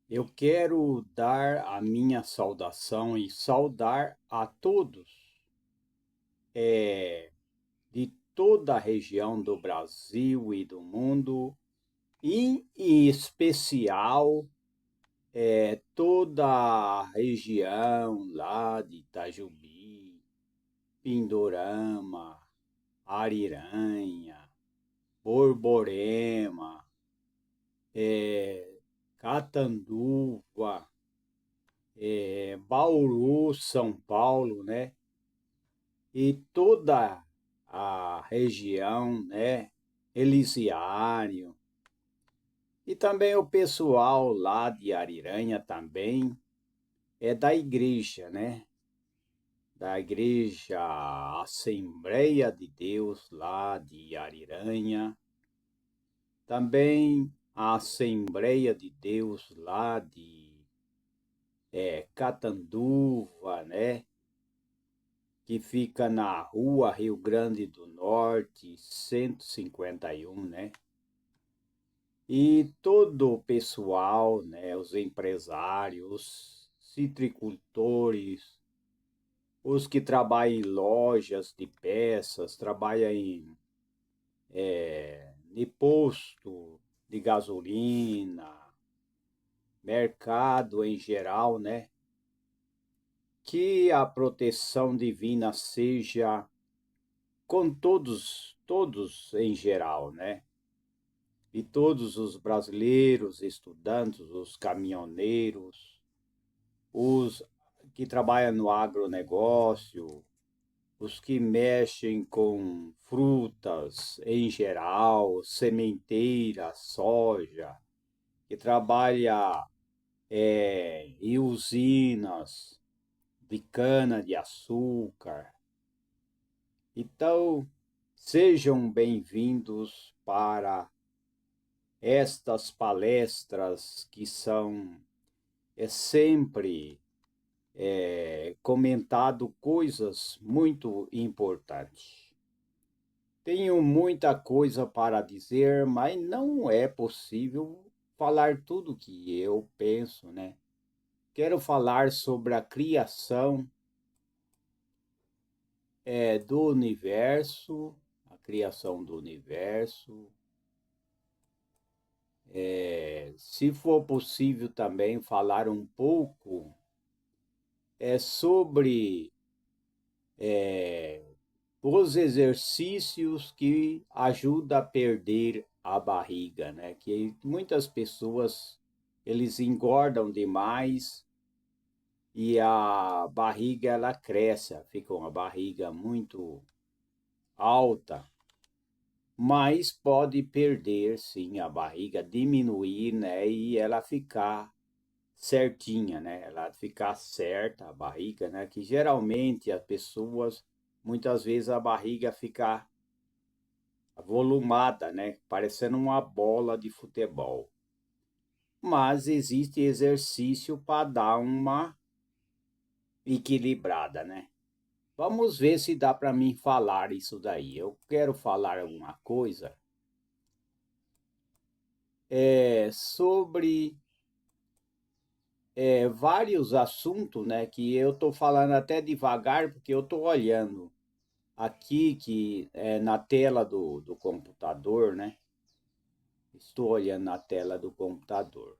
Eu quero dar a minha saudação e saudar a todos, de toda a região do Brasil e do mundo, e em especial toda a região lá de Itajubi, Pindorama, Ariranha, Borborema, Catanduva, Bauru, São Paulo, né? E toda a região, né, Elisiário, e também o pessoal lá de Ariranha também é da igreja, né? Da igreja Assembleia de Deus lá de Ariranha, também a Assembleia de Deus lá de Catanduva, né? Que fica na rua Rio Grande do Norte, 151, né? E todo o pessoal, né, os empresários, os citricultores, os que trabalham em lojas de peças, trabalham em posto de gasolina, mercado em geral, né? Que a proteção divina seja com todos em geral, né? E todos os brasileiros, estudantes, os caminhoneiros, os que trabalham no agronegócio, os que mexem com frutas em geral, sementeira, soja, que trabalha em usinas de cana-de-açúcar. Então, sejam bem-vindos para estas palestras que são sempre comentado coisas muito importantes. Tenho muita coisa para dizer, mas não é possível falar tudo que eu penso, né? Quero falar sobre a criação do universo, a criação do universo. Se for possível também falar um pouco sobre os exercícios que ajudam a perder a barriga, né? Que muitas pessoas eles engordam demais e a barriga ela cresce, fica uma barriga muito alta, mas pode perder sim a barriga, diminuir, né? E ela ficar certinha, né? Ela ficar certa a barriga, né? Que geralmente as pessoas muitas vezes a barriga fica volumada, né? Parecendo uma bola de futebol. Mas existe exercício para dar uma equilibrada, né? Vamos ver se dá para mim falar isso daí. Eu quero falar alguma coisa sobre vários assuntos, né? Que eu estou falando até devagar porque eu estou olhando aqui que é na tela do computador, né? Estou olhando na tela do computador.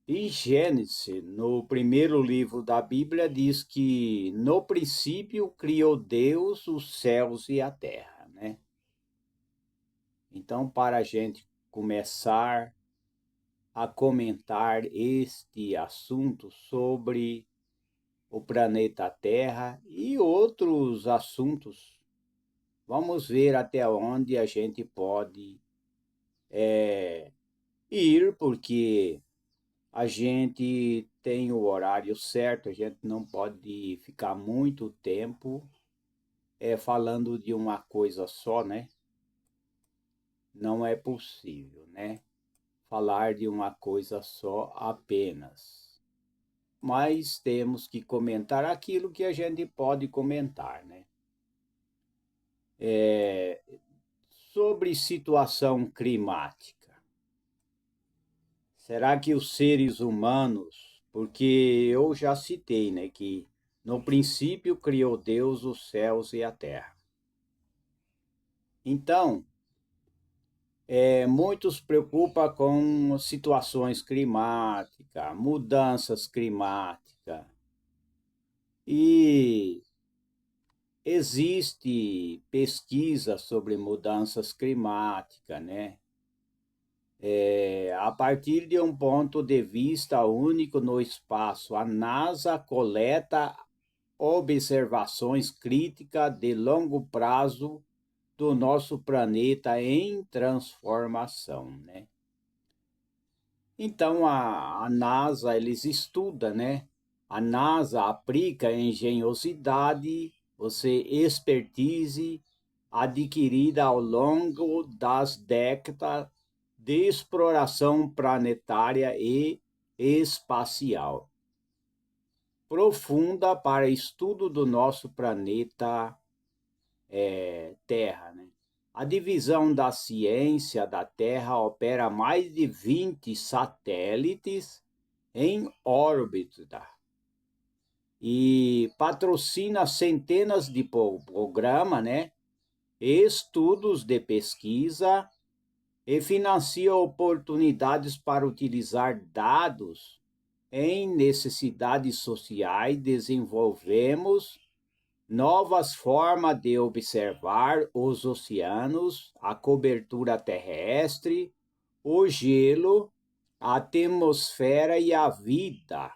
Em Gênesis, no primeiro livro da Bíblia, diz que no princípio criou Deus os céus e a terra, né? Então, para a gente começar a comentar este assunto sobre o planeta Terra e outros assuntos, vamos ver até onde a gente pode ir, porque a gente tem o horário certo, a gente não pode ficar muito tempo falando de uma coisa só, né? Não é possível, né? Falar de uma coisa só apenas. Mas temos que comentar aquilo que a gente pode comentar, né? Sobre situação climática. Será que os seres humanos, porque eu já citei, né, que no princípio criou Deus os céus e a terra. Então, muitos preocupam com situações climáticas, mudanças climáticas, e existe pesquisa sobre mudanças climáticas, né? A partir de um ponto de vista único no espaço, a NASA coleta observações críticas de longo prazo do nosso planeta em transformação, né? Então a NASA eles estudam, né? A NASA aplica engenhosidade, você expertise adquirida ao longo das décadas de exploração planetária e espacial profunda para estudo do nosso planeta Terra, né? A divisão da ciência da Terra opera mais de 20 satélites em órbita e patrocina centenas de programas, né? Estudos de pesquisa e financia oportunidades para utilizar dados em necessidades sociais. Desenvolvemos novas formas de observar os oceanos, a cobertura terrestre, o gelo, a atmosfera e a vida,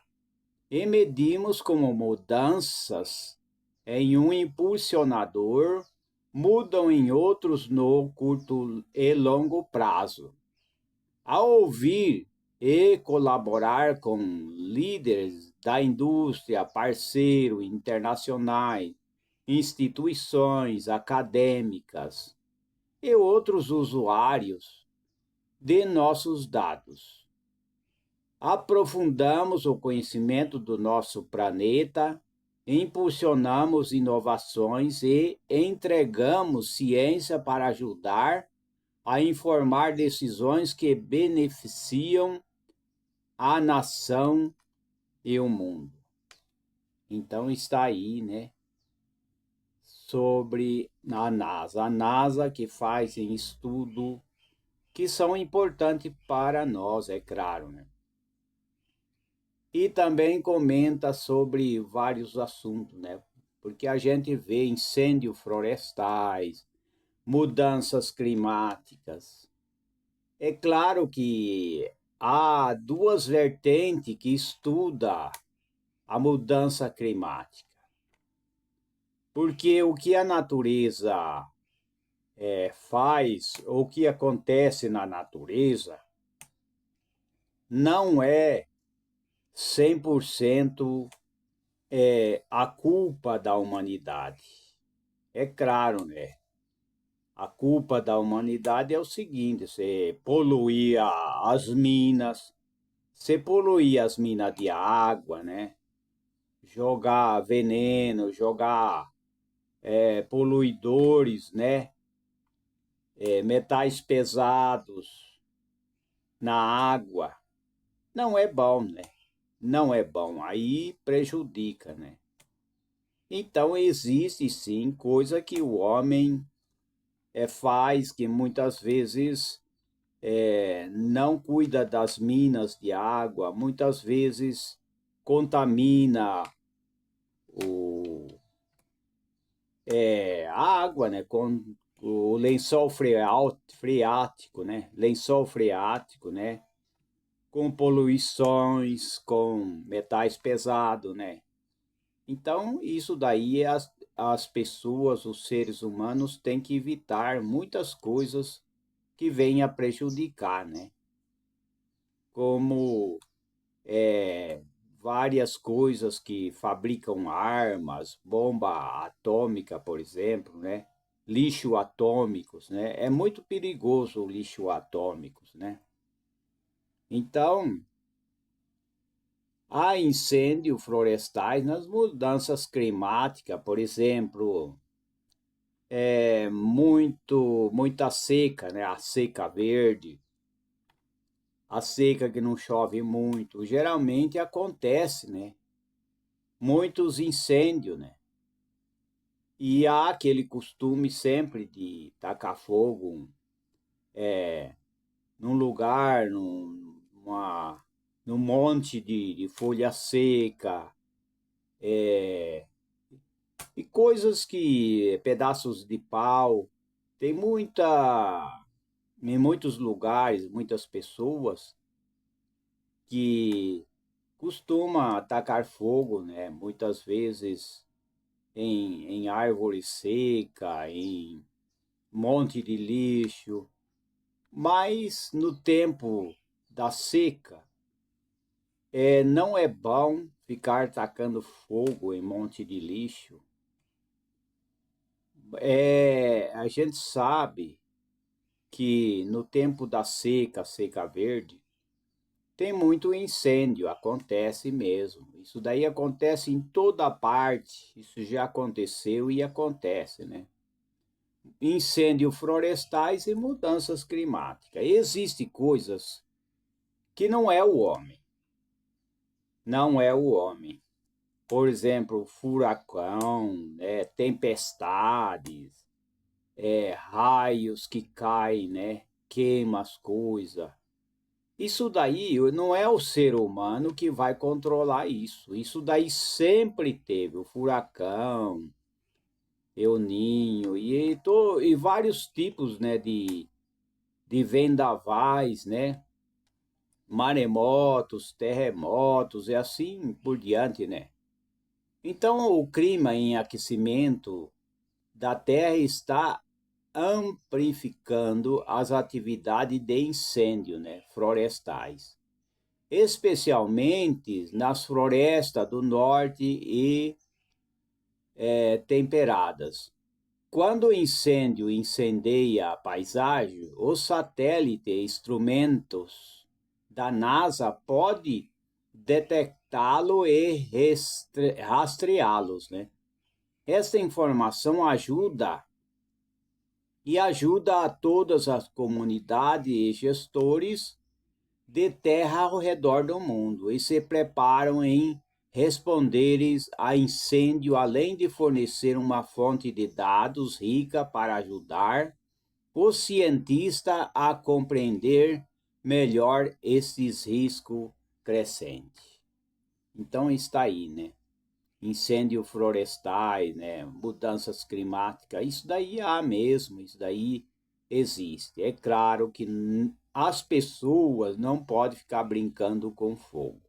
e medimos como mudanças em um impulsionador mudam em outros no curto e longo prazo. Ao ouvir e colaborar com líderes da indústria, parceiros internacionais, instituições acadêmicas e outros usuários de nossos dados. Aprofundamos o conhecimento do nosso planeta, impulsionamos inovações e entregamos ciência para ajudar a informar decisões que beneficiam a nação e o mundo. Então está aí, né, sobre a NASA. A NASA que faz em estudo que são importantes para nós, é claro, né? E também comenta sobre vários assuntos, né? Porque a gente vê incêndios florestais, mudanças climáticas. É claro que há duas vertentes que estudam a mudança climática. Porque o que a natureza faz, ou o que acontece na natureza, não é 100% a culpa da humanidade. É claro, né? A culpa da humanidade é o seguinte: você poluir as minas, você poluir as minas de água, né? Jogar veneno, jogar poluidores, né? Metais pesados na água. Não é bom, né? Não é bom. Aí prejudica, né? Então existe sim coisa que o homem faz que muitas vezes não cuida das minas de água, muitas vezes contamina o, a água, né? Com o lençol freático, né? Lençol freático, né? Com poluições, com metais pesados, né? Então, isso daí as pessoas, os seres humanos, têm que evitar muitas coisas que venham a prejudicar, né? Como é, várias coisas que fabricam armas, bomba atômica, por exemplo, né? Lixo atômicos, né? É muito perigoso o lixo atômicos, né? Então, há incêndios florestais nas mudanças climáticas, por exemplo, muita seca, né? A seca verde, a seca que não chove muito, geralmente acontece, né? Muitos incêndios, né? E há aquele costume sempre de tacar fogo num lugar, num monte de folha seca, e coisas que, pedaços de pau. Tem em muitos lugares, muitas pessoas que costumam atacar fogo, né? Muitas vezes em árvore seca, em monte de lixo. Mas no tempo da seca, não é bom ficar tacando fogo em monte de lixo. A gente sabe que no tempo da seca, seca verde, tem muito incêndio, acontece mesmo. Isso daí acontece em toda parte, isso já aconteceu e acontece, né? Incêndios florestais e mudanças climáticas. Existem coisas que não é o homem, não é o homem. Por exemplo, furacão, tempestades, raios que caem, né? Queima as coisas. Isso daí não é o ser humano que vai controlar isso. Isso daí sempre teve o furacão, El Ninho e vários tipos, né, de vendavais, né? Maremotos, terremotos e assim por diante, né? Então, o clima em aquecimento da Terra está amplificando as atividades de incêndio, né, florestais, especialmente nas florestas do norte e temperadas. Quando o incêndio incendeia a paisagem, o satélite e instrumentos da NASA podem detectá-lo e rastreá-los, né? Esta informação ajuda a todas as comunidades e gestores de terra ao redor do mundo e se preparam em responderes a incêndio, além de fornecer uma fonte de dados rica para ajudar o cientista a compreender melhor esses riscos crescentes. Então está aí, né? Incêndios florestais, né? Mudanças climáticas, isso daí há mesmo, isso daí existe. É claro que as pessoas não podem ficar brincando com fogo.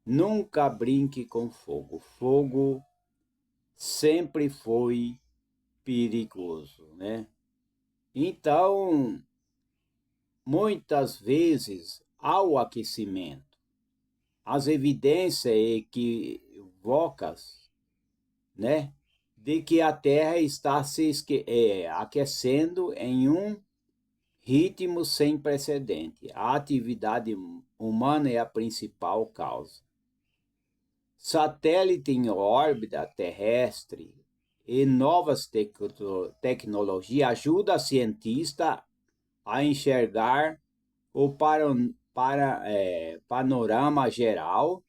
Nunca brinque com fogo. Fogo sempre foi perigoso, né? Então, muitas vezes, ao aquecimento, as evidências equívocas, né, de que a Terra está se aquecendo em um ritmo sem precedente. A atividade humana é a principal causa. Satélite em órbita terrestre e novas tecnologias ajudam a cientista a enxergar o panorama geral,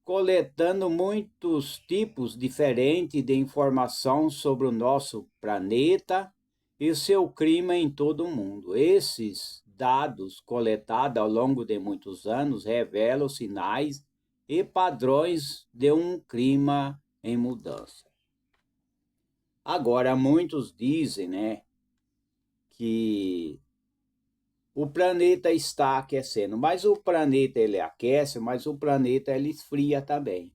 coletando muitos tipos diferentes de informação sobre o nosso planeta e seu clima em todo o mundo. Esses dados coletados ao longo de muitos anos revelam sinais e padrões de um clima em mudança. Agora, muitos dizem, né, que o planeta está aquecendo, mas o planeta ele aquece, mas o planeta ele esfria também.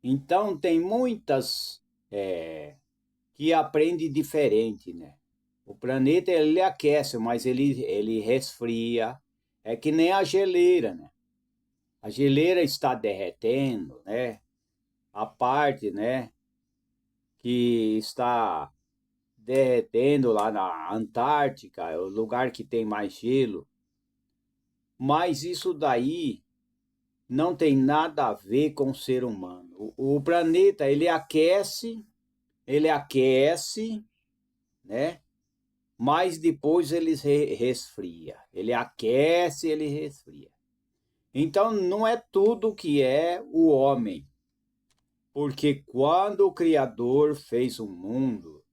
Então tem muitas que aprendem diferente, né? O planeta ele aquece, mas ele resfria. É que nem a geleira, né? A geleira está derretendo, né? A parte, né, que está derretendo lá na Antártica, é o lugar que tem mais gelo. Mas isso daí não tem nada a ver com o ser humano. O planeta, ele aquece, né? Mas depois ele resfria. Ele aquece, ele resfria. Então, não é tudo que é o homem. Porque quando o Criador fez o mundo,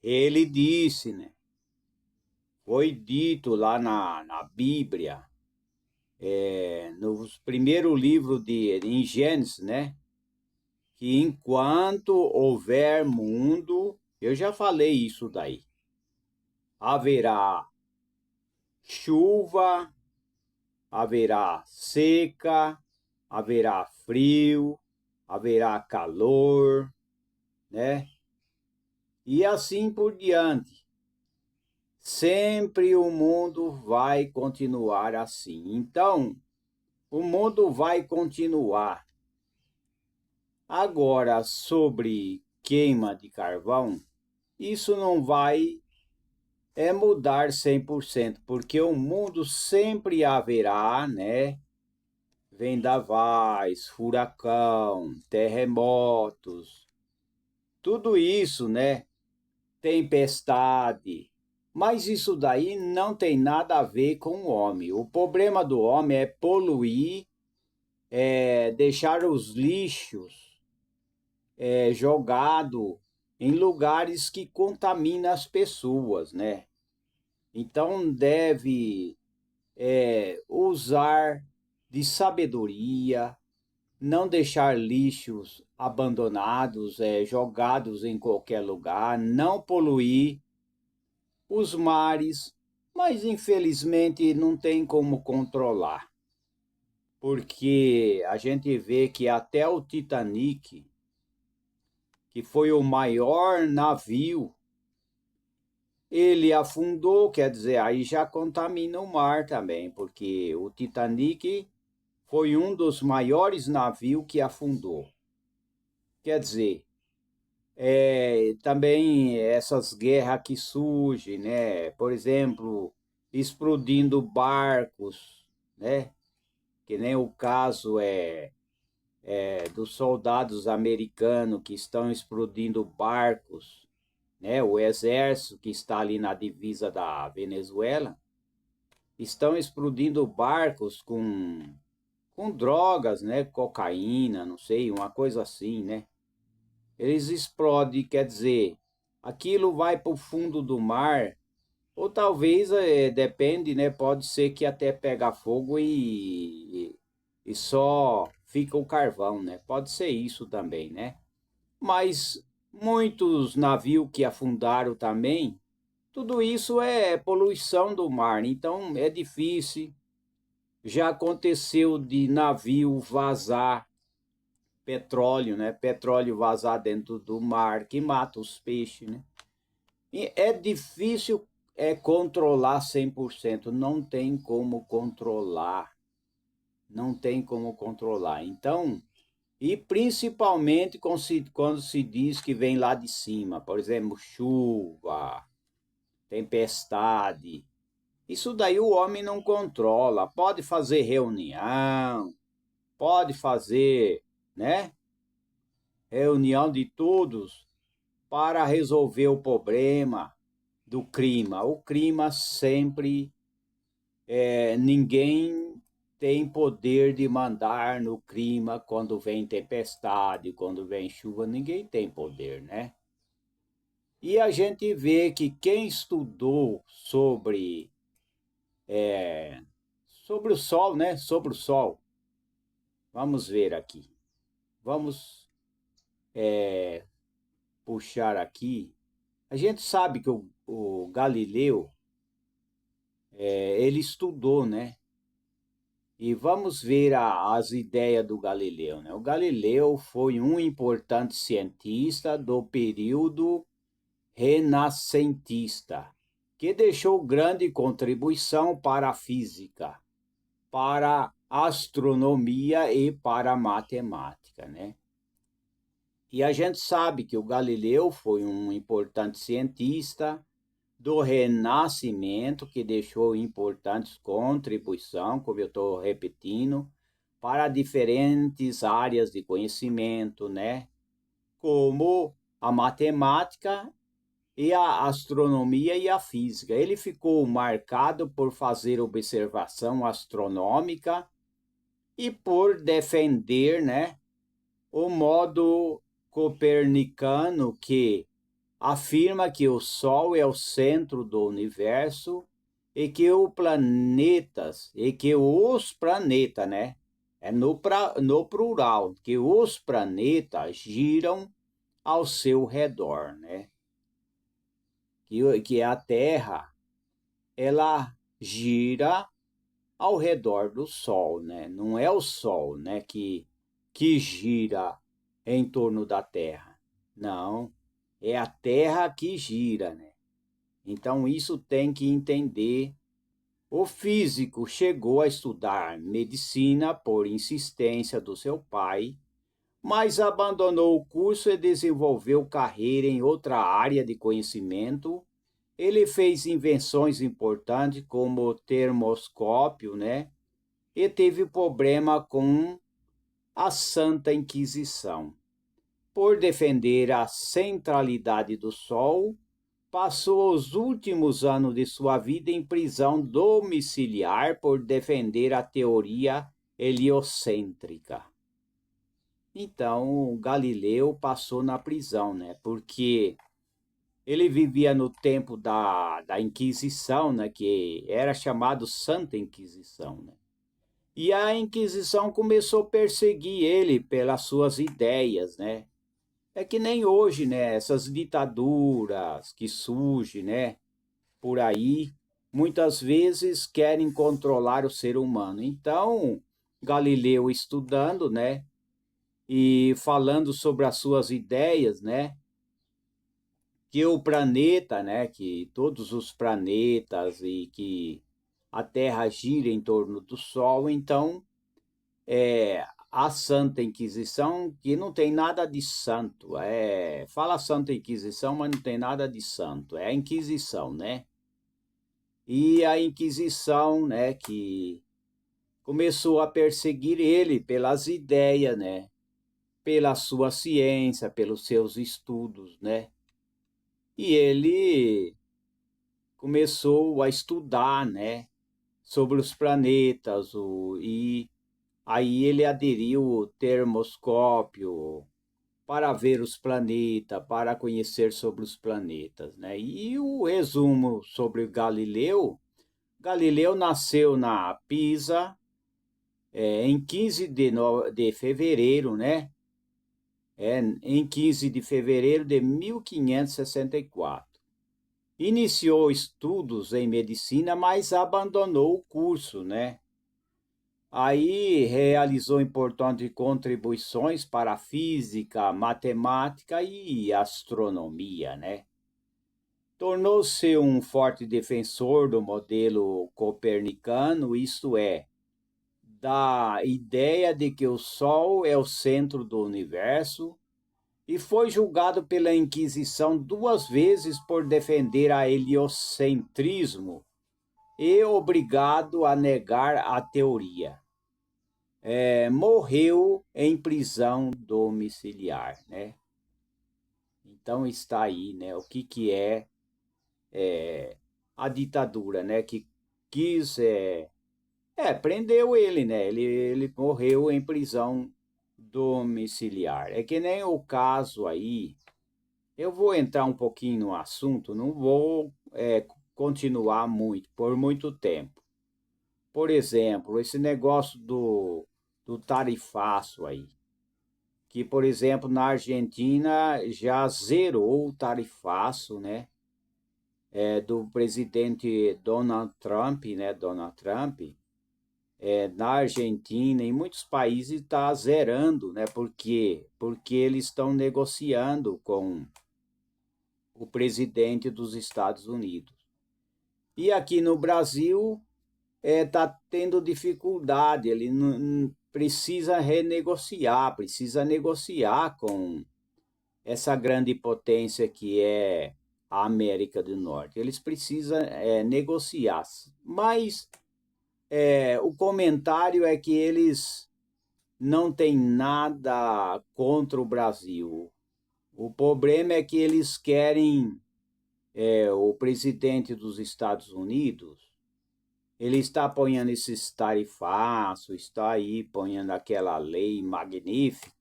ele disse, né? Foi dito lá na Bíblia, no primeiro livro em Gênesis, né? Que enquanto houver mundo, eu já falei isso daí, haverá chuva, haverá seca, haverá frio, haverá calor, né? E assim por diante. Sempre o mundo vai continuar assim. Então, o mundo vai continuar. Agora, sobre queima de carvão, isso não vai mudar 100%, porque o mundo sempre haverá, né? Vendavais, furacão, terremotos, tudo isso, né? Tempestade. Mas isso daí não tem nada a ver com o homem. O problema do homem é poluir, deixar os lixos jogados em lugares que contaminam as pessoas, né? Então deve usar de sabedoria, não deixar lixos abandonados, jogados em qualquer lugar, não poluir os mares, mas infelizmente não tem como controlar, porque a gente vê que até o Titanic, que foi o maior navio, ele afundou, quer dizer, aí já contamina o mar também, porque o Titanic foi um dos maiores navios que afundou. Quer dizer, também essas guerras que surgem, né? Por exemplo, explodindo barcos, né? Que nem o caso dos soldados americanos que estão explodindo barcos, né? O exército que está ali na divisa da Venezuela estão explodindo barcos com drogas, né? Cocaína, não sei, uma coisa assim, né? Eles explodem, quer dizer, aquilo vai para o fundo do mar, ou talvez, depende, né? Pode ser que até pega fogo e só fica o carvão, né? Pode ser isso também, né? Mas muitos navios que afundaram também, tudo isso é poluição do mar, então é difícil. Já aconteceu de navio vazar petróleo, né? Petróleo vazar dentro do mar, que mata os peixes, né? E é difícil controlar 100%, não tem como controlar, não tem como controlar. Então, e principalmente quando se diz que vem lá de cima, por exemplo, chuva, tempestade, isso daí o homem não controla. Pode fazer reunião, pode fazer, né? Reunião de todos para resolver o problema do clima. O clima sempre, ninguém tem poder de mandar no clima quando vem tempestade, quando vem chuva, ninguém tem poder, né? E a gente vê que quem estudou sobre o Sol, né? Sobre o Sol. Vamos ver aqui. Vamos puxar aqui. A gente sabe que o Galileu, ele estudou, né? E vamos ver as ideias do Galileu, né? O Galileu foi um importante cientista do período renascentista, que deixou grande contribuição para a física, para a astronomia e para a matemática, né? E a gente sabe que o Galileu foi um importante cientista do Renascimento, que deixou importantes contribuições, como eu estou repetindo, para diferentes áreas de conhecimento, né? Como a matemática e a astronomia e a física. Ele ficou marcado por fazer observação astronômica e por defender, né, o modo copernicano que afirma que o Sol é o centro do universo e que os planetas, né? É no plural, que os planetas giram ao seu redor, né? Que a Terra, ela gira ao redor do Sol, né? Não é o Sol, né, que gira em torno da Terra. Não, é a Terra que gira, né? Então isso tem que entender. O físico chegou a estudar medicina por insistência do seu pai, mas abandonou o curso e desenvolveu carreira em outra área de conhecimento. Ele fez invenções importantes como o termoscópio, né? E teve problema com a Santa Inquisição. Por defender a centralidade do Sol, passou os últimos anos de sua vida em prisão domiciliar por defender a teoria heliocêntrica. Então, Galileu passou na prisão, né? Porque ele vivia no tempo da Inquisição, né? Que era chamado Santa Inquisição, né? E a Inquisição começou a perseguir ele pelas suas ideias, né? É que nem hoje, né? Essas ditaduras que surgem, né? Por aí, muitas vezes querem controlar o ser humano. Então, Galileu estudando, né? E falando sobre as suas ideias, né? Que o planeta, né? Que todos os planetas e que a Terra gira em torno do Sol, então a Santa Inquisição, que não tem nada de santo. Fala Santa Inquisição, mas não tem nada de santo. É a Inquisição, né? E a Inquisição, né, que começou a perseguir ele pelas ideias, né? Pela sua ciência, pelos seus estudos, né? E ele começou a estudar, né, sobre os planetas, e aí ele aderiu o termoscópio para ver os planetas, para conhecer sobre os planetas, né? E o resumo sobre Galileu: Galileu nasceu na Pisa, em 15 de fevereiro, né? Em 15 de fevereiro de 1564. Iniciou estudos em medicina, mas abandonou o curso, né? Aí realizou importantes contribuições para a física, matemática e astronomia, né? Tornou-se um forte defensor do modelo copernicano, isto é, da ideia de que o Sol é o centro do universo, e foi julgado pela Inquisição 2 vezes por defender a heliocentrismo e obrigado a negar a teoria. Morreu em prisão domiciliar, né? Então está aí, né? O que é a ditadura, né? Que quis prendeu ele, né? Ele morreu em prisão domiciliar. É que nem o caso aí. Eu vou entrar um pouquinho no assunto, não vou continuar muito, por muito tempo. Por exemplo, esse negócio do tarifaço aí, que, por exemplo, na Argentina já zerou o tarifaço, né? Do presidente Donald Trump, né? Donald Trump, na Argentina, em muitos países está zerando, né? Por quê? Porque eles estão negociando com o presidente dos Estados Unidos. E aqui no Brasil está tendo dificuldade, ele precisa negociar com essa grande potência que é a América do Norte. Eles precisam negociar, mas o comentário é que eles não têm nada contra o Brasil. O problema é que eles querem o presidente dos Estados Unidos, ele está apoiando esses tarifaços, está aí apoiando aquela lei magnífica,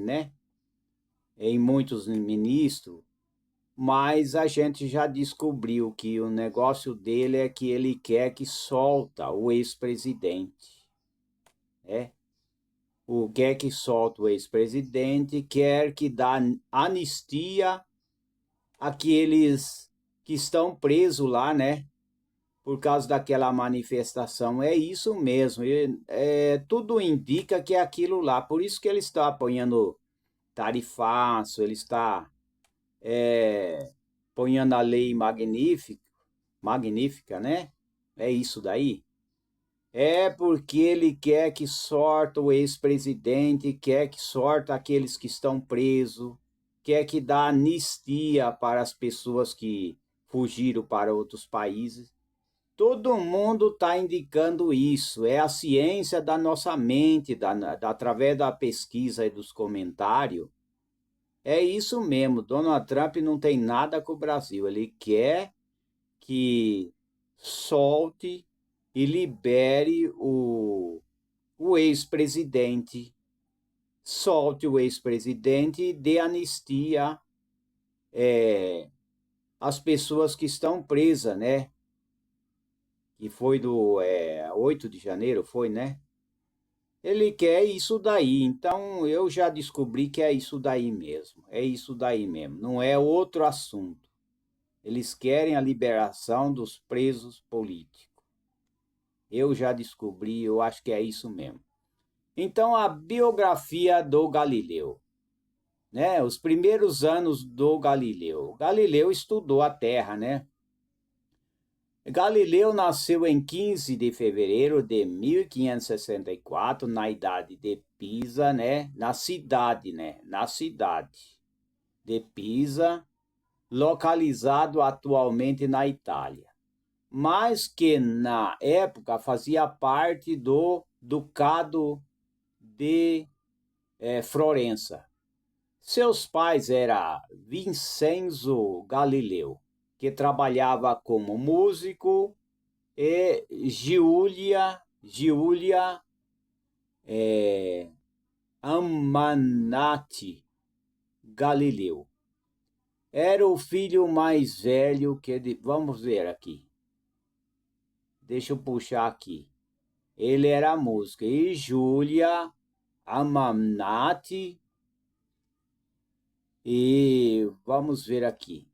né? Em muitos ministros, mas a gente já descobriu que o negócio dele é que ele quer que solta o ex-presidente, né? O quer que solta o ex-presidente, quer que dá anistia àqueles que estão presos lá, né? Por causa daquela manifestação. É isso mesmo. Tudo indica que é aquilo lá. Por isso que ele está apoiando tarifaço, ele está apoiando a lei magnífica, né? É isso daí. É porque ele quer que sorta o ex-presidente, quer que sorta aqueles que estão presos, quer que dá anistia para as pessoas que fugiram para outros países. Todo mundo está indicando isso. É a ciência da nossa mente, através da pesquisa e dos comentários. É isso mesmo. Donald Trump não tem nada com o Brasil. Ele quer que solte e libere o ex-presidente. Solte o ex-presidente e dê anistia às pessoas que estão presas, né? Que foi do 8 de janeiro, foi, né? Ele quer isso daí, então eu já descobri que é isso daí mesmo. É isso daí mesmo, não é outro assunto. Eles querem a liberação dos presos políticos. Eu já descobri, eu acho que é isso mesmo. Então, a biografia do Galileu, né? Os primeiros anos do Galileu. Galileu estudou a Terra, né? Galileu nasceu em 15 de fevereiro de 1564, na idade de Pisa, né? Na cidade de Pisa, localizado atualmente na Itália, mas que na época fazia parte do Ducado de Florença. Seus pais eram Vincenzo Galileu, que trabalhava como músico, e Giulia Amanati Galileu. Era o filho mais velho vamos ver aqui. Deixa eu puxar aqui. Ele era músico. E Giulia Amanati. E vamos ver aqui.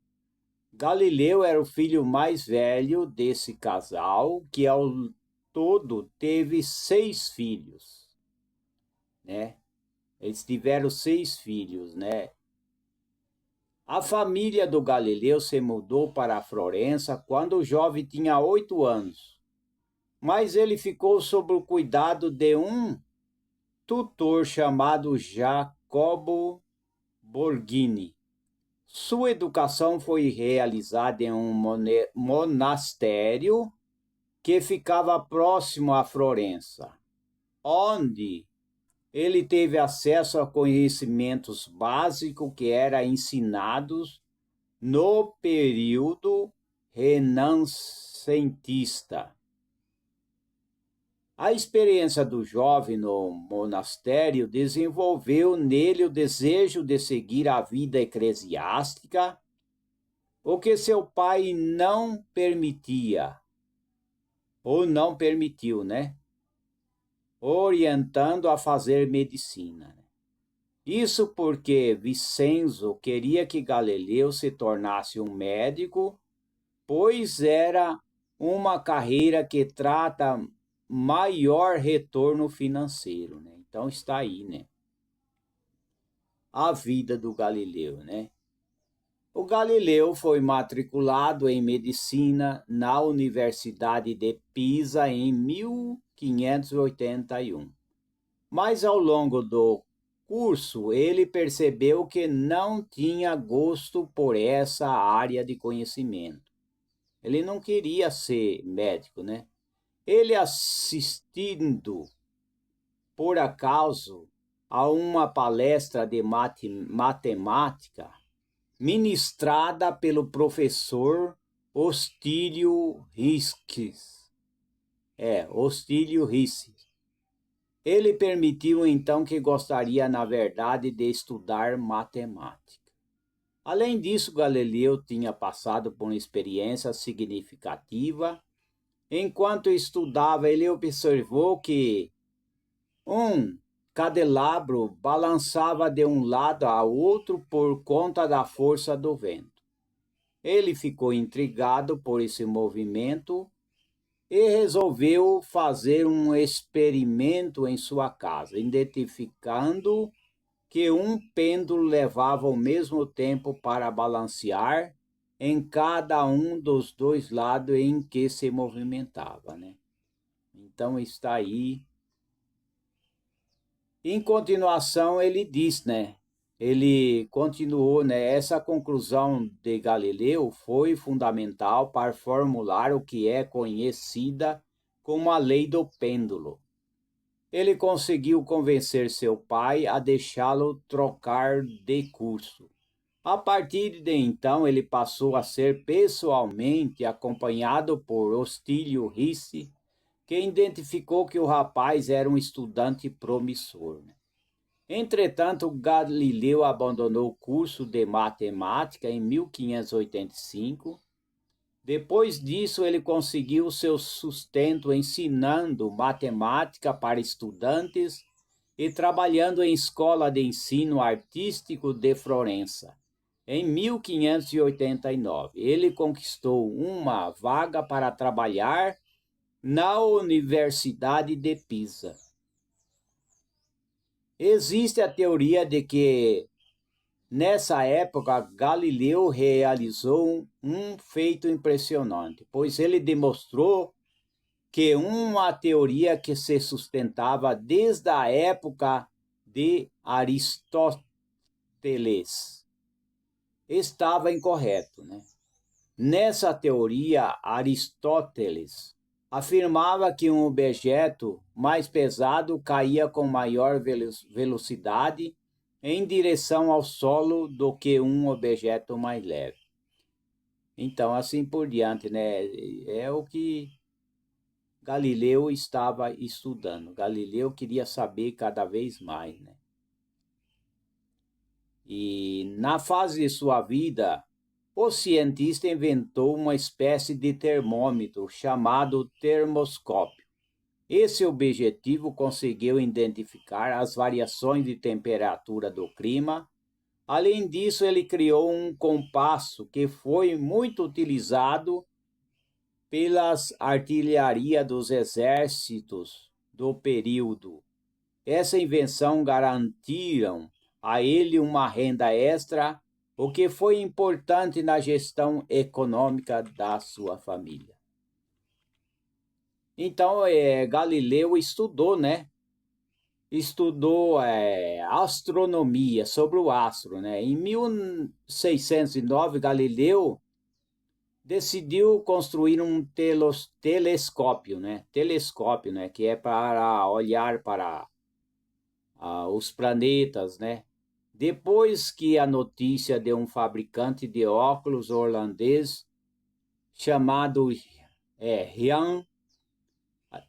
Galileu era o filho mais velho desse casal, que ao todo teve 6 filhos, né? Eles tiveram 6 filhos, né? A família do Galileu se mudou para Florença quando o jovem tinha 8 anos, mas ele ficou sob o cuidado de um tutor chamado Jacobo Borghini. Sua educação foi realizada em um monastério que ficava próximo a Florença, onde ele teve acesso a conhecimentos básicos que eram ensinados no período renascentista. A experiência do jovem no monastério desenvolveu nele o desejo de seguir a vida eclesiástica, o que seu pai não permitia, ou não permitiu, né? Orientando a fazer medicina. Isso porque Vicenzo queria que Galileu se tornasse um médico, pois era uma carreira que trata maior retorno financeiro, né? Então está aí, né? A vida do Galileu, né? O Galileu foi matriculado em medicina na Universidade de Pisa em 1581. Mas ao longo do curso, ele percebeu que não tinha gosto por essa área de conhecimento. Ele não queria ser médico, né? Ele assistindo, por acaso, a uma palestra de matemática, ministrada pelo professor Hostílio Risques. Hostílio Risques. Ele permitiu então que gostaria, na verdade, de estudar matemática. Além disso, Galileu tinha passado por uma experiência significativa. Enquanto estudava, ele observou que um candelabro balançava de um lado a outro por conta da força do vento. Ele ficou intrigado por esse movimento e resolveu fazer um experimento em sua casa, identificando que um pêndulo levava o mesmo tempo para balancear em cada um dos dois lados em que se movimentava, né? Então está aí. Em continuação, ele diz, né? Ele continuou, né? Essa conclusão de Galileu foi fundamental para formular o que é conhecida como a lei do pêndulo. Ele conseguiu convencer seu pai a deixá-lo trocar de curso. A partir de então, ele passou a ser pessoalmente acompanhado por Hostílio Rissi, que identificou que o rapaz era um estudante promissor. Entretanto, Galileu abandonou o curso de matemática em 1585. Depois disso, ele conseguiu seu sustento ensinando matemática para estudantes e trabalhando em escola de ensino artístico de Florença. Em 1589, ele conquistou uma vaga para trabalhar na Universidade de Pisa. Existe a teoria de que, nessa época, Galileu realizou um feito impressionante, pois ele demonstrou que uma teoria que se sustentava desde a época de Aristóteles estava incorreto, né? Nessa teoria, Aristóteles afirmava que um objeto mais pesado caía com maior velocidade em direção ao solo do que um objeto mais leve. Então, assim por diante, né? É o que Galileu estava estudando. Galileu queria saber cada vez mais, né? E na fase de sua vida, o cientista inventou uma espécie de termômetro chamado termoscópio. Esse objetivo conseguiu identificar as variações de temperatura do clima. Além disso, ele criou um compasso que foi muito utilizado pelas artilharias dos exércitos do período. Essa invenção garantiram a ele uma renda extra, o que foi importante na gestão econômica da sua família. Então, Galileu estudou, né? Estudou astronomia, sobre o astro, né? Em 1609, Galileu decidiu construir um telescópio, né? Telescópio, né? Que é para olhar para os planetas, né? Depois que a notícia de um fabricante de óculos holandês chamado Jan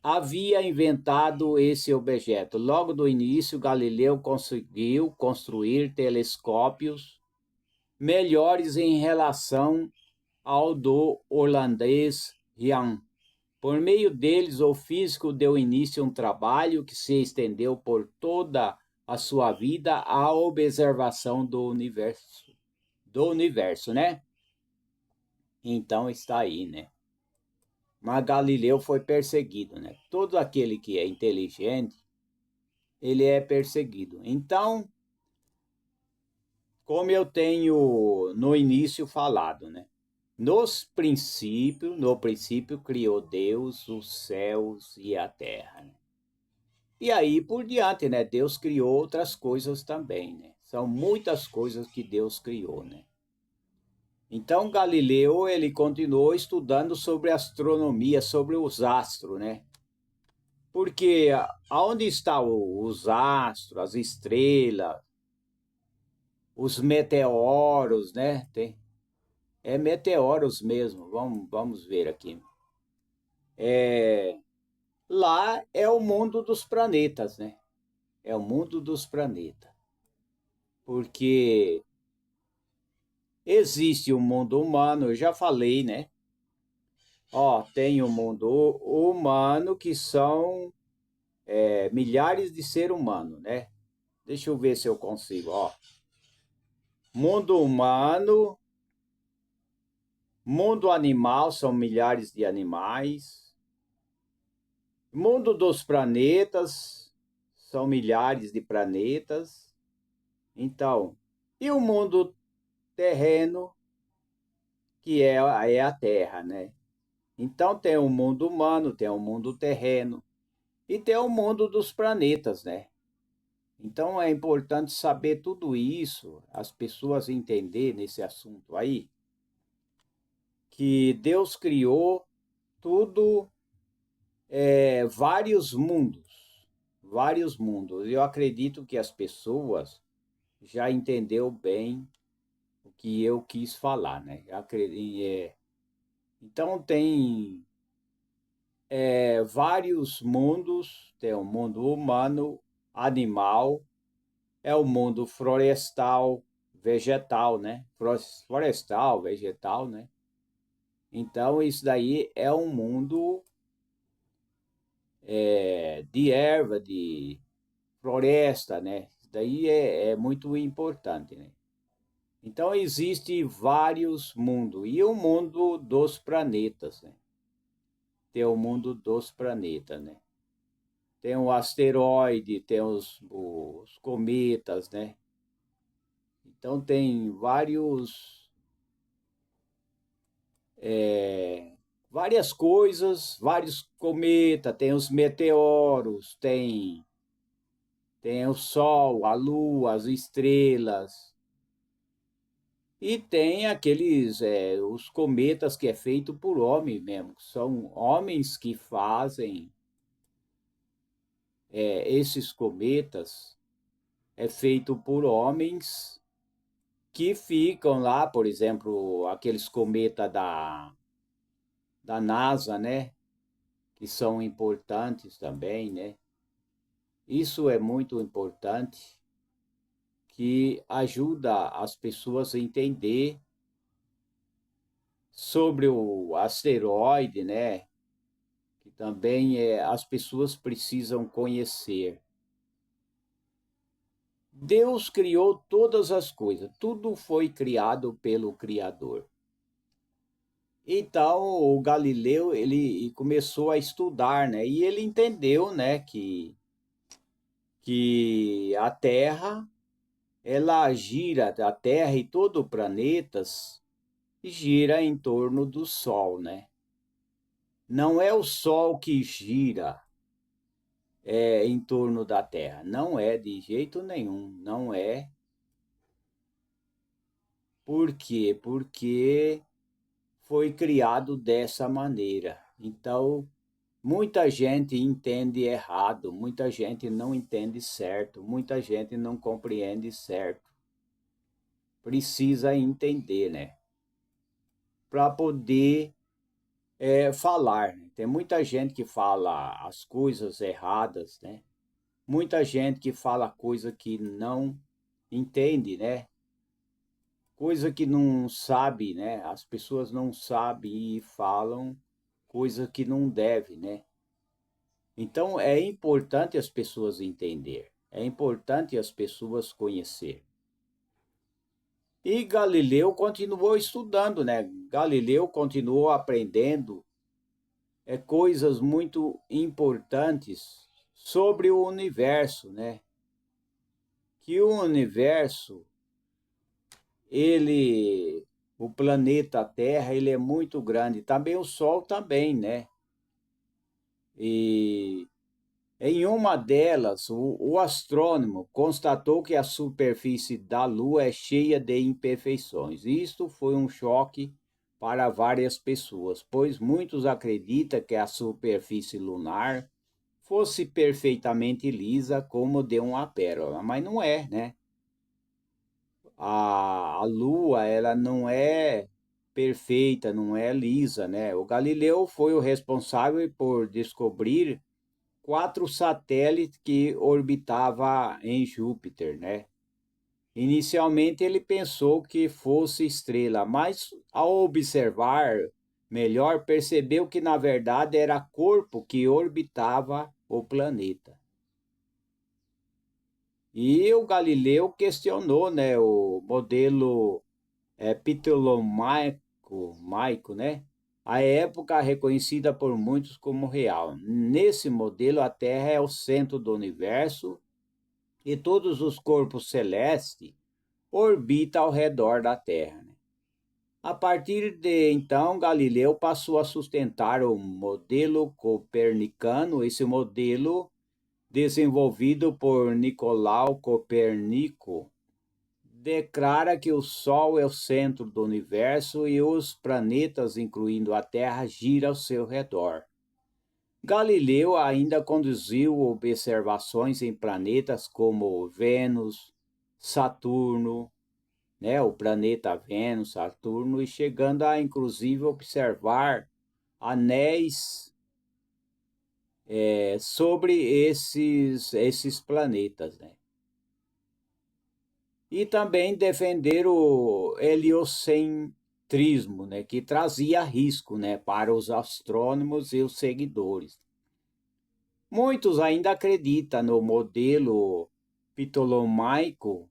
havia inventado esse objeto. Logo do início, Galileu conseguiu construir telescópios melhores em relação ao do holandês Jan. Por meio deles, o físico deu início a um trabalho que se estendeu por toda a sua vida à observação do universo, né? Então está aí, né? Mas Galileu foi perseguido, né? Todo aquele que é inteligente, ele é perseguido. Então, como eu tenho no início falado, né? No princípio criou Deus os céus e a terra, né? E aí por diante, né? Deus criou outras coisas também, né? São muitas coisas que Deus criou, né? Então Galileu, ele continuou estudando sobre astronomia, sobre os astros, né? Porque aonde estão os astros, as estrelas, os meteoros, né? É meteoros mesmo, vamos ver aqui. É, lá é o mundo dos planetas, né? É o mundo dos planetas. Porque existe o mundo humano, eu já falei, né? Ó, tem o mundo humano que são milhares de seres humanos, né? Deixa eu ver se eu consigo, ó. Mundo humano, mundo animal, são milhares de animais. Mundo dos planetas, são milhares de planetas. Então, e o mundo terreno, que é a Terra, né? Então tem o mundo humano, tem o mundo terreno e tem o mundo dos planetas, né? Então é importante saber tudo isso, as pessoas entenderem nesse assunto aí, que Deus criou tudo, vários mundos. Eu acredito que as pessoas já entendeu bem o que eu quis falar, né? Então tem vários mundos, tem o mundo humano, animal, é o mundo florestal, vegetal, né? Florestal, vegetal, né? Então isso daí é um mundo de erva, de floresta, né? Isso daí é muito importante, né? Então existe vários mundos e o mundo dos planetas, né? Tem o mundo dos planetas, né? Tem o asteroide, tem os cometas, né? Então tem várias coisas, vários cometas, tem os meteoros, tem o Sol, a Lua, as estrelas. E tem os cometas que é feito por homem mesmo. São homens que fazem esses cometas, é feito por homens que ficam lá, por exemplo, aqueles cometas da NASA, né? Que são importantes também, né? Isso é muito importante, que ajuda as pessoas a entender sobre o asteroide, né? Que também as pessoas precisam conhecer. Deus criou todas as coisas, tudo foi criado pelo Criador. Então, o Galileu, ele começou a estudar, né? E ele entendeu, né, que a Terra, ela gira, a Terra e todo o planeta gira em torno do Sol, né? Não é o Sol que gira em torno da Terra, não é de jeito nenhum, não é. Por quê? Porque foi criado dessa maneira. Então, muita gente entende errado, muita gente não entende certo, muita gente não compreende certo. Precisa entender, né? Para poder falar, né? Tem muita gente que fala as coisas erradas, né? Muita gente que fala coisa que não entende, né? Coisa que não sabe, né? As pessoas não sabem e falam coisa que não deve, né? Então é importante as pessoas entender, é importante as pessoas conhecer. E Galileu continuou estudando, né? Galileu continuou aprendendo coisas muito importantes sobre o universo, né? Que o universo, o planeta Terra, ele é muito grande. Também o Sol também, né? E em uma delas, o astrônomo constatou que a superfície da Lua é cheia de imperfeições. Isto foi um choque para várias pessoas, pois muitos acreditam que a superfície lunar fosse perfeitamente lisa como de uma pérola, mas não é, né? a Lua ela não é perfeita, não é lisa, né? O Galileu foi o responsável por descobrir 4 satélites que orbitavam em Júpiter, né? Inicialmente ele pensou que fosse estrela, mas ao observar melhor percebeu que na verdade era corpo que orbitava o planeta. E o Galileu questionou, né, o modelo ptolomaico, né? A época reconhecida por muitos como real. Nesse modelo, a Terra é o centro do universo e todos os corpos celestes orbitam ao redor da Terra, né? A partir de então, Galileu passou a sustentar o modelo copernicano, esse modelo desenvolvido por Nicolau Copérnico declara que o Sol é o centro do universo e os planetas, incluindo a Terra, giram ao seu redor. Galileu ainda conduziu observações em planetas como Vênus, Saturno, né, o planeta Vênus, Saturno, e chegando a inclusive observar anéis sobre esses planetas, né? E também defender o heliocentrismo, né, que trazia risco, né, para os astrônomos e os seguidores. Muitos ainda acreditam no modelo ptolomaico,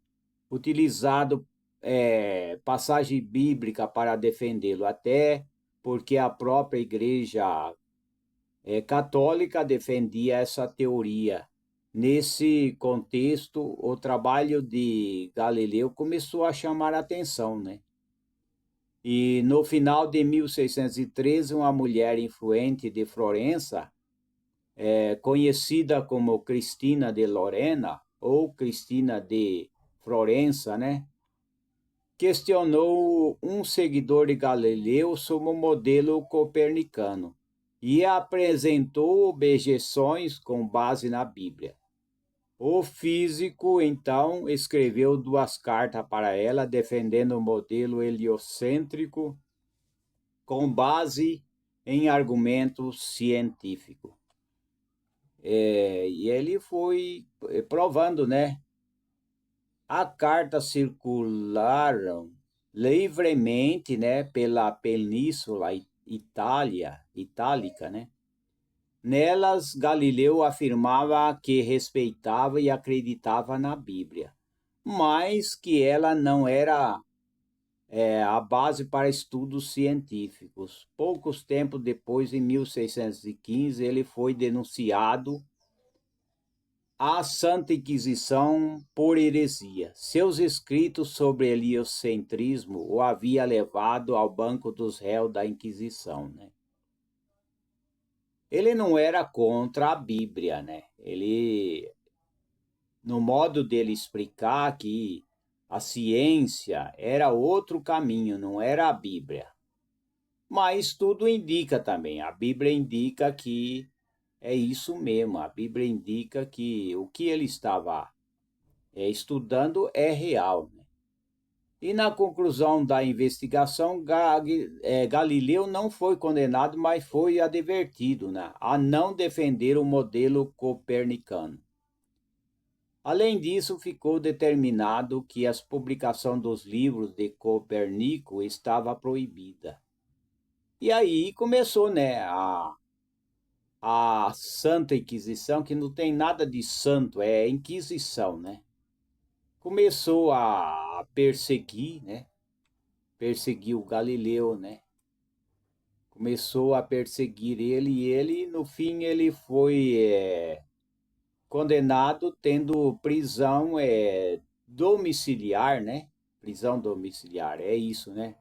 utilizado passagem bíblica para defendê-lo, até porque a própria Igreja católica defendia essa teoria. Nesse contexto, o trabalho de Galileu começou a chamar a atenção, né? E no final de 1613, uma mulher influente de Florença, conhecida como Cristina de Lorena, ou Cristina de Florença, né? Questionou um seguidor de Galileu sobre o modelo copernicano e apresentou objeções com base na Bíblia. O físico, então, escreveu 2 cartas para ela, defendendo o modelo heliocêntrico com base em argumentos científicos. E ele foi provando, né? A carta circularam livremente, né, pela Península Itálica, né? Nelas, Galileu afirmava que respeitava e acreditava na Bíblia, mas que ela não era a base para estudos científicos. Poucos tempos depois, em 1615, ele foi denunciado à Santa Inquisição por heresia. Seus escritos sobre heliocentrismo o havia levado ao banco dos réus da Inquisição, né? Ele não era contra a Bíblia, né? Ele, no modo dele explicar que a ciência era outro caminho, não era a Bíblia. Mas tudo indica também, a Bíblia indica que é isso mesmo, a Bíblia indica que o que ele estava estudando é real, né? E na conclusão da investigação, Galileu não foi condenado, mas foi advertido, né, a não defender o modelo copernicano. Além disso, ficou determinado que a publicação dos livros de Copérnico estava proibida. E aí começou, né, a Santa Inquisição, que não tem nada de santo, é Inquisição, né? Começou a perseguir, né? Perseguiu o Galileu, né? Começou a perseguir ele e ele, no fim, ele foi condenado tendo prisão domiciliar, né? Prisão domiciliar, é isso, né?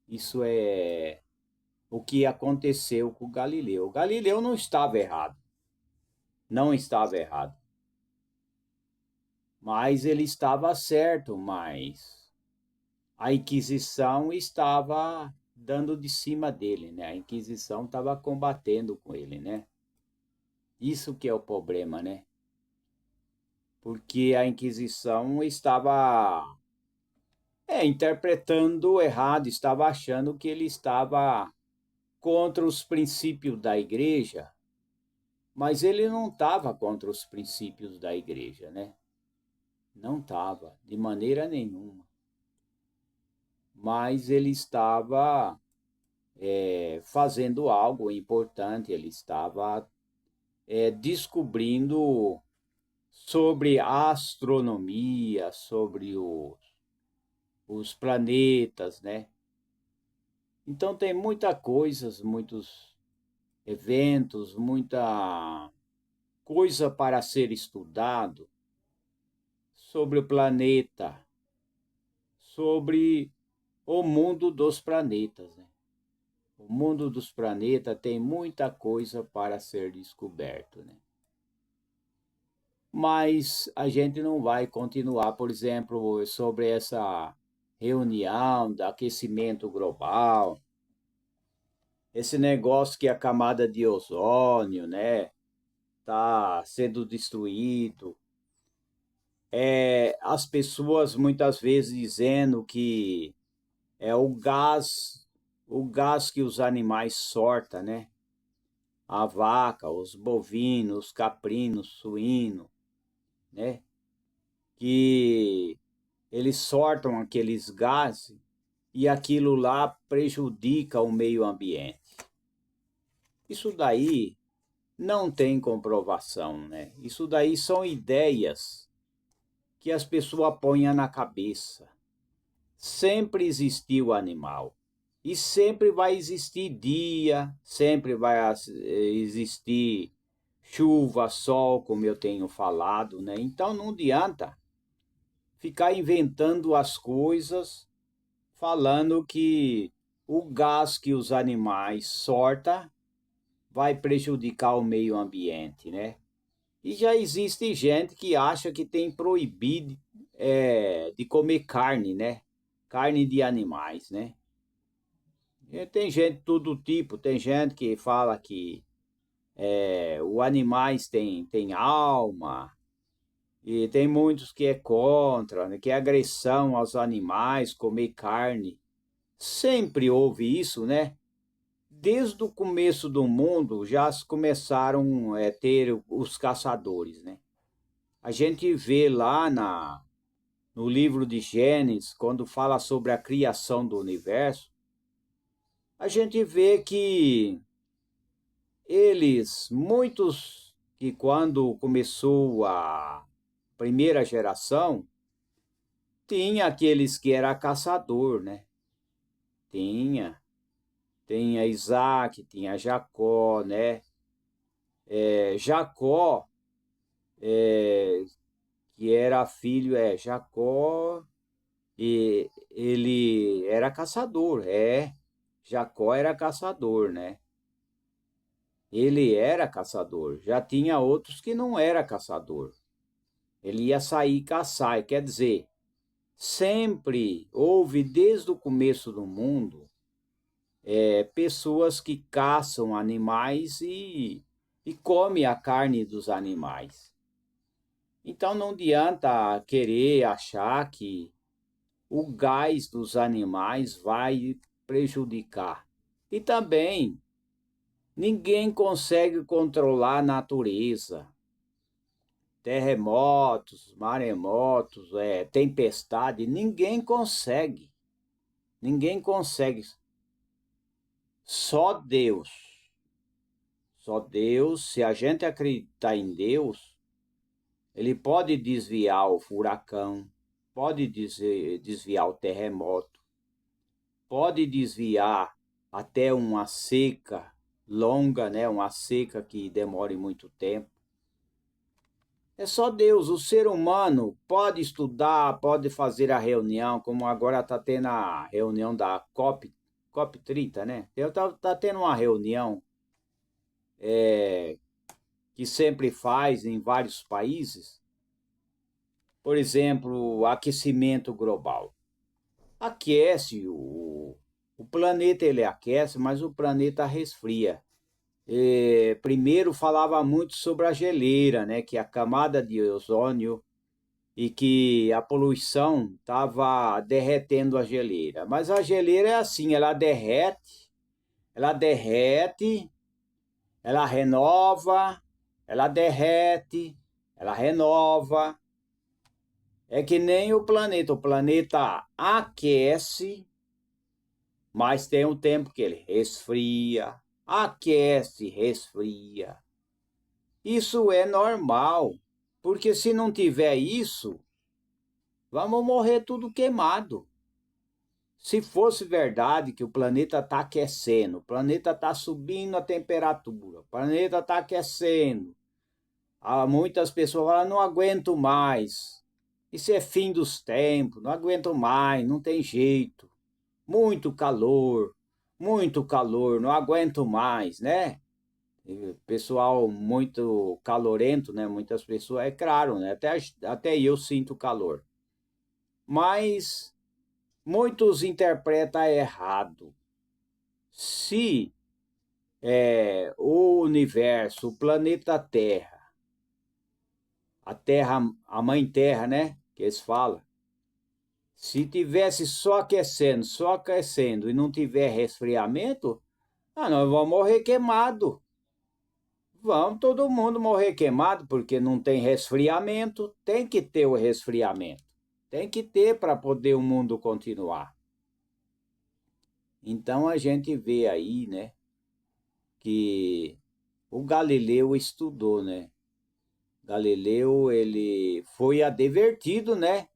Isso é o que aconteceu com o Galileu. O Galileu não estava errado, não estava errado, mas ele estava certo, mas a Inquisição estava dando de cima dele, né? A Inquisição estava combatendo com ele, né? Isso que é o problema, né? Porque a Inquisição estava interpretando errado, estava achando que ele estava contra os princípios da igreja, mas ele não estava contra os princípios da igreja, né? Não estava, de maneira nenhuma. Mas ele estava fazendo algo importante, ele estava descobrindo sobre a astronomia, sobre os planetas, né? Então tem muita coisas, muitos eventos, muita coisa para ser estudado sobre o planeta, sobre o mundo dos planetas, né? O mundo dos planetas tem muita coisa para ser descoberto, né? Mas a gente não vai continuar, por exemplo, sobre essa reunião do aquecimento global, esse negócio que a camada de ozônio, né, está sendo destruído. As pessoas muitas vezes dizendo que é o gás que os animais sortam, né? A vaca, os bovinos, os caprinos, suíno, né? Que eles sortam aqueles gases e aquilo lá prejudica o meio ambiente. Isso daí não tem comprovação, né? Isso daí são ideias que as pessoas põem na cabeça. Sempre existiu animal. E sempre vai existir dia, sempre vai existir chuva, sol, como eu tenho falado, né? Então não adianta ficar inventando as coisas, falando que o gás que os animais sortam vai prejudicar o meio ambiente, né? E já existe gente que acha que tem proibido de comer carne, né? Carne de animais, né? E tem gente de todo tipo, tem gente que fala que os animais têm alma, e tem muitos que é contra, né? Que é agressão aos animais, comer carne. Sempre houve isso, né? Desde o começo do mundo já começaram a ter os caçadores, né? A gente vê lá no livro de Gênesis, quando fala sobre a criação do universo, a gente vê que muitos que quando começou a primeira geração, tinha aqueles que era caçador, né? Tinha Isaac, tinha Jacó, né? Jacó, que era filho, Jacó, e ele era caçador, Jacó era caçador, né? Ele era caçador. Já tinha outros que não era caçador. Ele ia sair caçar, quer dizer, sempre houve desde o começo do mundo pessoas que caçam animais e comem a carne dos animais. Então não adianta querer achar que o gás dos animais vai prejudicar. E também ninguém consegue controlar a natureza. Terremotos, maremotos, tempestade, ninguém consegue. Ninguém consegue. Só Deus. Só Deus, se a gente acreditar em Deus, ele pode desviar o furacão, pode desviar o terremoto, pode desviar até uma seca longa, né? Uma seca que demore muito tempo. É só Deus. O ser humano pode estudar, pode fazer a reunião, como agora está tendo a reunião da COP 30, né? Tá tendo uma reunião que sempre faz em vários países. Por exemplo, aquecimento global. Aquece, o planeta ele aquece, mas o planeta resfria. Primeiro falava muito sobre a geleira, né? Que a camada de ozônio e que a poluição estava derretendo a geleira. Mas a geleira é assim, ela derrete, ela renova, ela derrete, ela renova. É que nem o planeta aquece, mas tem um tempo que ele resfria, aquece, resfria. Isso é normal, porque se não tiver isso, vamos morrer tudo queimado. Se fosse verdade que o planeta está aquecendo, o planeta está subindo a temperatura, o planeta está aquecendo, muitas pessoas falam, não aguento mais, isso é fim dos tempos, não aguento mais, não tem jeito, muito calor, não aguento mais, né? Pessoal muito calorento, né? Muitas pessoas, é claro, né? Até eu sinto calor. Mas muitos interpretam errado. Se o universo, o planeta Terra, a mãe Terra, né? Que eles falam, se tivesse só aquecendo e não tiver resfriamento, nós vamos morrer queimado. Vamos todo mundo morrer queimado porque não tem resfriamento. Tem que ter o resfriamento. Tem que ter para poder o mundo continuar. Então a gente vê aí, né, que o Galileu estudou, né? Galileu, ele foi advertido, né,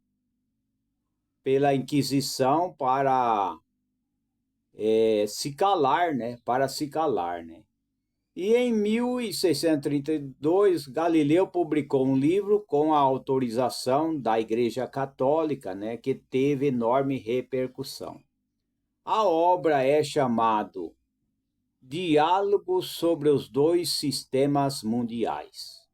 pela Inquisição para se calar, né? Para se calar, né? E em 1632, Galileu publicou um livro com a autorização da Igreja Católica, né, que teve enorme repercussão. A obra é chamada Diálogo sobre os dois sistemas mundiais.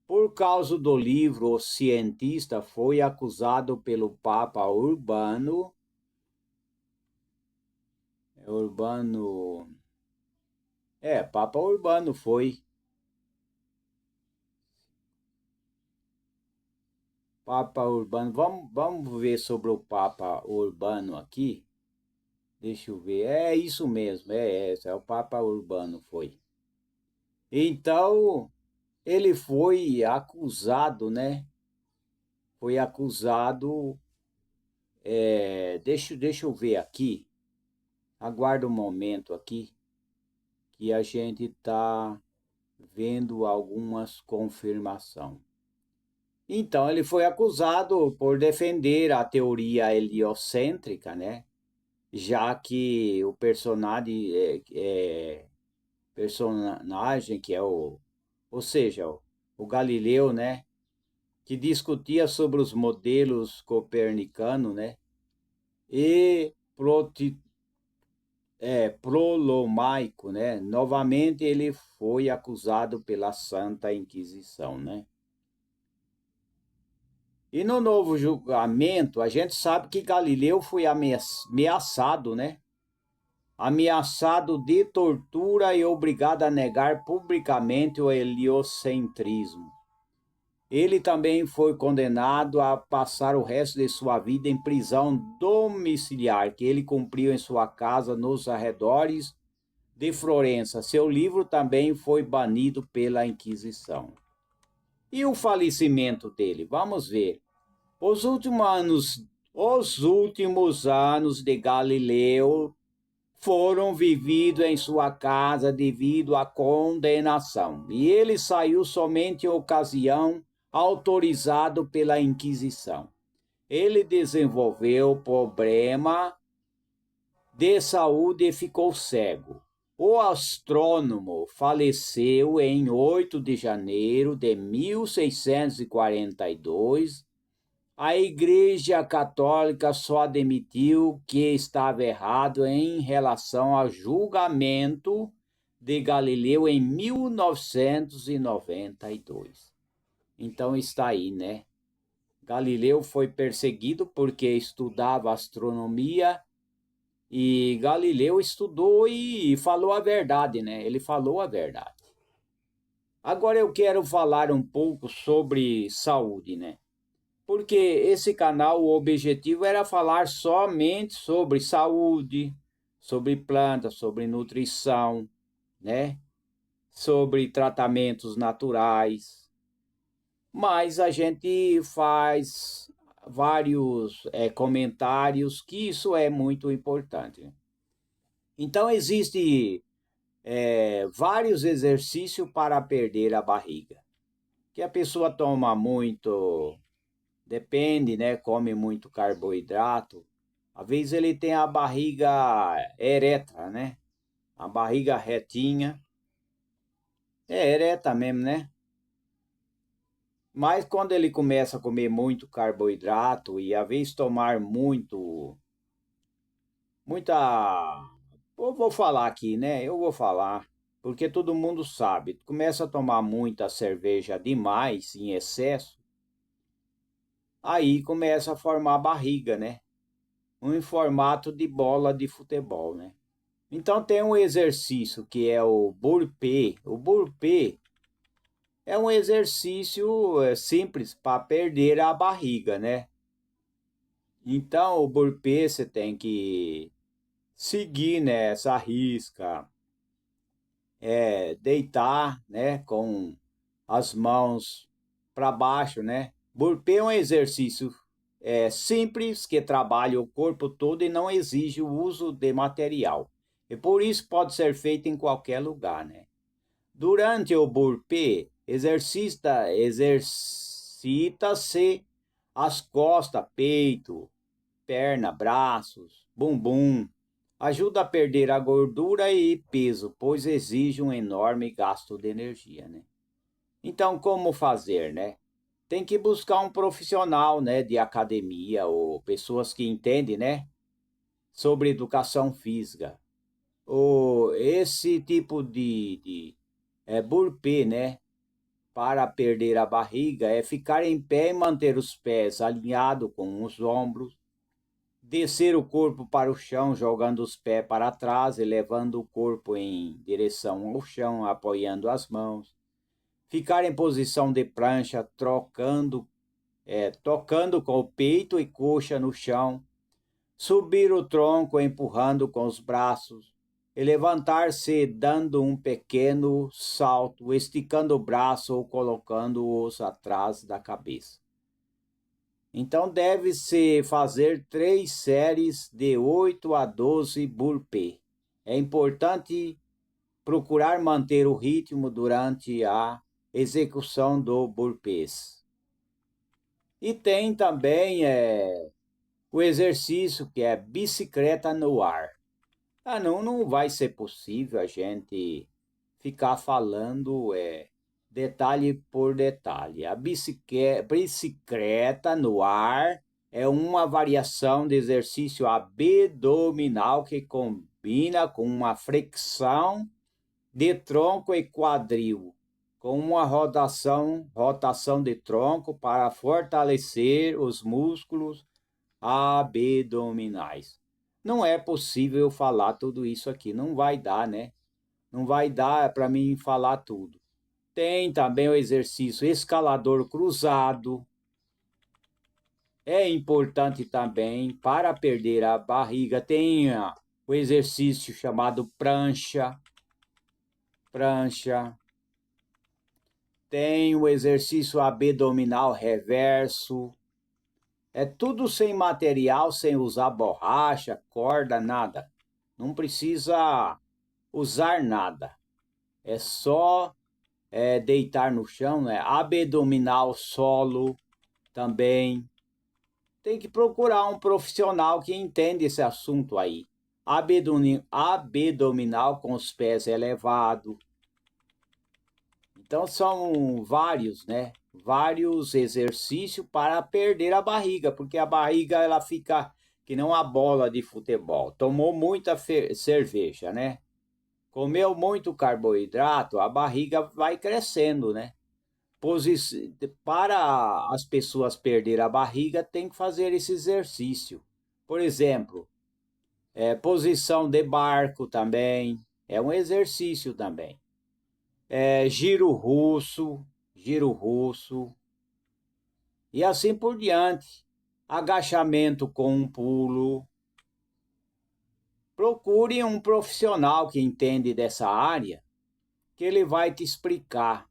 Por causa do livro, o cientista foi acusado pelo Papa Papa Urbano foi. Papa Urbano, vamos ver sobre o Papa Urbano aqui. Deixa eu ver, é isso mesmo, é o Papa Urbano foi. Então, ele foi acusado, né? Foi acusado, deixa eu ver aqui, aguarda um momento aqui, que a gente está vendo algumas confirmações. Então, ele foi acusado por defender a teoria heliocêntrica, né? Já que o personagem que é ou seja, o Galileu, né? Que discutia sobre os modelos copernicanos, né? E Ptolomaico, né? Novamente ele foi acusado pela Santa Inquisição, né? E no novo julgamento, a gente sabe que Galileu foi ameaçado, né? Ameaçado de tortura e obrigado a negar publicamente o heliocentrismo. Ele também foi condenado a passar o resto de sua vida em prisão domiciliar, que ele cumpriu em sua casa nos arredores de Florença. Seu livro também foi banido pela Inquisição. E o falecimento dele? Vamos ver. Os últimos anos de Galileu foram vividos em sua casa devido à condenação, e ele saiu somente em ocasião autorizado pela Inquisição. Ele desenvolveu problema de saúde e ficou cego. O astrônomo faleceu em 8 de janeiro de 1642. A Igreja Católica só admitiu que estava errado em relação ao julgamento de Galileu em 1992. Então está aí, né? Galileu foi perseguido porque estudava astronomia e Galileu estudou e falou a verdade, né? Ele falou a verdade. Agora eu quero falar um pouco sobre saúde, né? Porque esse canal, o objetivo era falar somente sobre saúde, sobre plantas, sobre nutrição, né? Sobre tratamentos naturais. Mas a gente faz vários comentários que isso é muito importante. Então, existe vários exercícios para perder a barriga. Que a pessoa toma muito, depende, né? Come muito carboidrato. Às vezes ele tem a barriga ereta, né? A barriga retinha. É ereta mesmo, né? Mas quando ele começa a comer muito carboidrato e às vezes tomar muita, eu vou falar aqui, né? Eu vou falar, porque todo mundo sabe. Começa a tomar muita cerveja demais, em excesso, aí começa a formar barriga, né? Um formato de bola de futebol, né? Então tem um exercício que é o burpee. O burpee é um exercício simples para perder a barriga, né? Então o burpee você tem que seguir nessa risca, deitar, né, com as mãos para baixo, né? Burpee é um exercício simples que trabalha o corpo todo e não exige o uso de material. E por isso pode ser feito em qualquer lugar, né? Durante o burpee, exercita-se as costas, peito, perna, braços, bumbum. Ajuda a perder a gordura e peso, pois exige um enorme gasto de energia, né? Então, como fazer, né? Tem que buscar um profissional, né, de academia ou pessoas que entendem, né, sobre educação física. Ou esse tipo de burpee, né, para perder a barriga é ficar em pé e manter os pés alinhados com os ombros, descer o corpo para o chão, jogando os pés para trás e levando o corpo em direção ao chão, apoiando as mãos. Ficar em posição de prancha, tocando com o peito e coxa no chão. Subir o tronco empurrando com os braços. E levantar-se dando um pequeno salto, esticando o braço ou colocando-os atrás da cabeça. Então deve-se fazer 3 séries de 8 a 12 burpee. É importante procurar manter o ritmo durante a execução do burpees. E tem também o exercício que é bicicleta no ar. Não vai ser possível a gente ficar falando detalhe por detalhe. A bicicleta no ar é uma variação de exercício abdominal que combina com uma flexão de tronco e quadril, com uma rotação de tronco para fortalecer os músculos abdominais. Não é possível falar tudo isso aqui, não vai dar, né? Não vai dar para mim falar tudo. Tem também o exercício escalador cruzado. É importante também para perder a barriga. Tem o exercício chamado prancha. Prancha. Tem o exercício abdominal reverso. É tudo sem material, sem usar borracha, corda, nada. Não precisa usar nada. É só deitar no chão, né? Abdominal solo também. Tem que procurar um profissional que entende esse assunto aí. Abdominal com os pés elevados. Então são vários, né? Vários exercícios para perder a barriga, porque a barriga ela fica que não a bola de futebol. Tomou muita cerveja, né? Comeu muito carboidrato, a barriga vai crescendo, né? Para as pessoas perder a barriga, tem que fazer esse exercício. Por exemplo, posição de barco também, é um exercício também. Giro russo, E assim por diante. Agachamento com um pulo. Procure um profissional que entende dessa área, que ele vai te explicar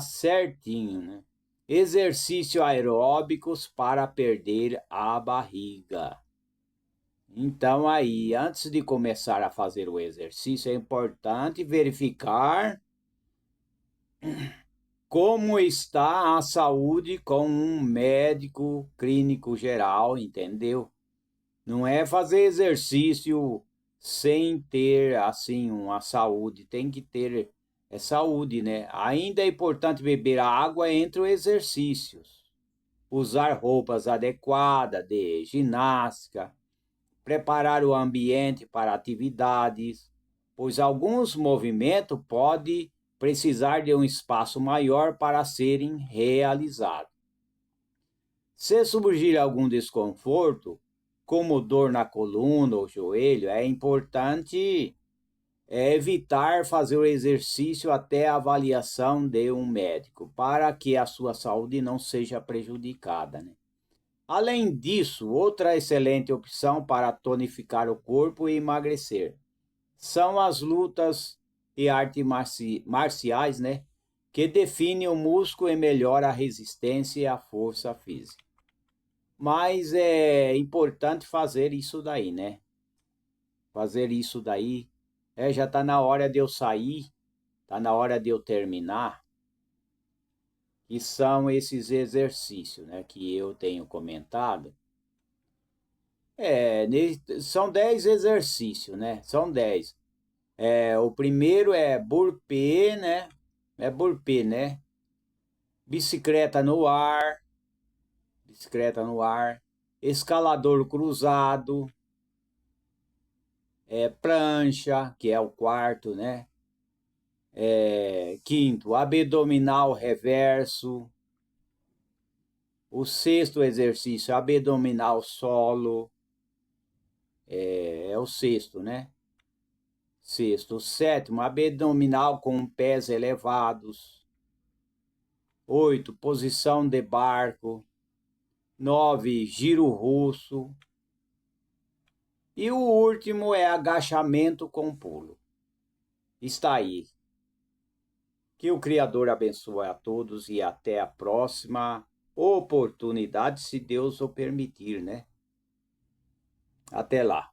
certinho, né? Exercícios aeróbicos para perder a barriga. Então aí, antes de começar a fazer o exercício, é importante verificar como está a saúde com um médico clínico geral, entendeu? Não é fazer exercício sem ter, assim, uma saúde. Tem que ter saúde, né? Ainda é importante beber água entre os exercícios. Usar roupas adequadas de ginástica. Preparar o ambiente para atividades, pois alguns movimentos podem precisar de um espaço maior para serem realizados. Se surgir algum desconforto, como dor na coluna ou joelho, é importante evitar fazer o exercício até a avaliação de um médico, para que a sua saúde não seja prejudicada, né? Além disso, outra excelente opção para tonificar o corpo e emagrecer são as lutas e artes marciais, né? Que definem o músculo e melhoram a resistência e a força física. Mas é importante fazer isso daí, né? Fazer isso daí. Já está na hora de eu sair, está na hora de eu terminar. E são esses exercícios, né, que eu tenho comentado. São 10 exercícios, né? São 10. O primeiro é burpee, né? É burpee, né? Bicicleta no ar, bicicleta no ar, escalador cruzado, prancha, que é o quarto, né? Quinto, abdominal reverso. O sexto exercício, abdominal solo, é o sexto, né? Sexto. Sétimo, abdominal com pés elevados. 8, posição de barco. 9, giro russo. E o último é agachamento com pulo. Está aí. Que o Criador abençoe a todos e até a próxima oportunidade, se Deus o permitir, né? Até lá.